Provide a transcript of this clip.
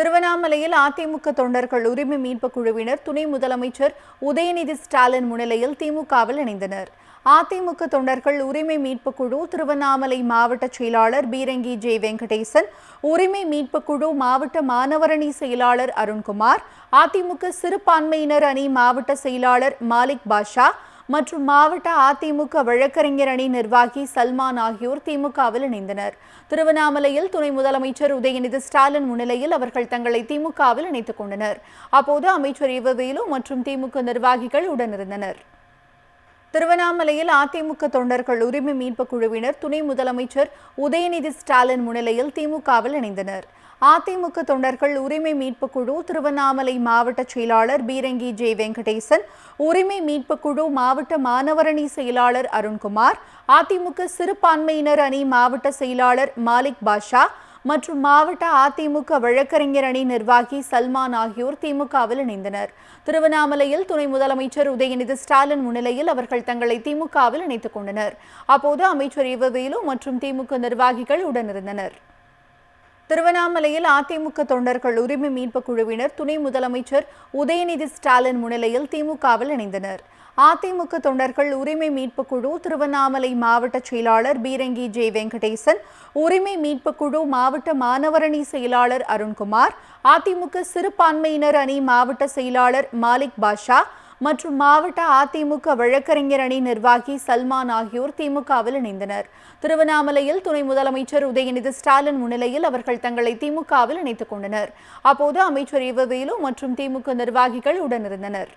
திருவண்ணாமலையில் அதிமுக தொண்டர்கள் உரிமை மீட்பு குழுவினர் துணை முதலமைச்சர் உதயநிதி ஸ்டாலின் முன்னிலையில் திமுகவில் இணைந்தனர். அதிமுக தொண்டர்கள் உரிமை மீட்பு குழு திருவண்ணாமலை மாவட்ட செயலாளர் பீரங்கி ஜே வெங்கடேசன், உரிமை மீட்பு குழு மாவட்ட மாணவரணி செயலாளர் அருண்குமார், அதிமுக சிறுபான்மையினர் அணி மாவட்ட செயலாளர் மாலிக் பாஷா மற்றும் மாவட்ட அதிமுக வழக்கறிஞர் அணி நிர்வாகி சல்மான் ஆகியோர் திமுகவில் இணைந்தனர். திருவண்ணாமலையில் துணை முதலமைச்சர் உதயநிதி ஸ்டாலின் முன்னிலையில் அவர்கள் தங்களை திமுகவில் இணைத்துக் கொண்டனர். அப்போது அமைச்சர் வேலு மற்றும் திமுக நிர்வாகிகள் உடனிருந்தனர். திருவண்ணாமலையில் அதிமுக தொண்டர்கள் உரிமை மீட்பு குழுவினர் துணை முதலமைச்சர் உதயநிதி ஸ்டாலின் முன்னிலையில் திமுகவில் இணைந்தனர். அதிமுக தொண்டர்கள் உரிமை மீட்பு குழு திருவண்ணாமலை மாவட்ட செயலாளர் பீரங்கி ஜே வெங்கடேசன், உரிமை மீட்பு குழு மாவட்ட மாணவரணி செயலாளர் அருண்குமார், அதிமுக சிறுபான்மையினர் அணி மாவட்ட செயலாளர் மாலிக் பாஷா மற்றும் மாவட்ட அதிமுக வழக்கறிஞர் அணி நிர்வாகி சல்மான் ஆகியோர் திமுகவில் இணைந்தனர். திருவண்ணாமலையில் துணை முதலமைச்சர் உதயநிதி ஸ்டாலின் முன்னிலையில் அவர்கள் தங்களை திமுகவில் இணைத்துக் கொண்டனர். அப்போது அமைச்சர் வேலு மற்றும் திமுக நிர்வாகிகள் உடனிருந்தனர். திருவண்ணாமலையில் அதிமுக தொண்டர்கள் உரிமை மீட்பு குழுவினர் துணை முதலமைச்சர் உதயநிதி ஸ்டாலின் முன்னிலையில் திமுகவில் இணைந்தனர். அதிமுக தொண்டர்கள் உரிமை மீட்பு குழு திருவண்ணாமலை மாவட்ட செயலாளர் பீரங்கி ஜே வெங்கடேசன், உரிமை மீட்பு குழு மாவட்ட மாணவரணி செயலாளர் அருண்குமார், அதிமுக சிறுபான்மையினர் அணி மாவட்ட செயலாளர் மாலிக் பாஷா மற்றும் மாவட்ட அதிமுக வழக்கறிஞர் அணி நிர்வாகி சல்மான் ஆகியோர் திமுகவில் இணைந்தனர். திருவண்ணாமலையில் துணை முதலமைச்சர் உதயநிதி ஸ்டாலின் முன்னிலையில் அவர்கள் தங்களை திமுகவில் இணைத்துக் கொண்டனர். அப்போது அமைச்சர் வேலு மற்றும் திமுக நிர்வாகிகள் உடனிருந்தனர்.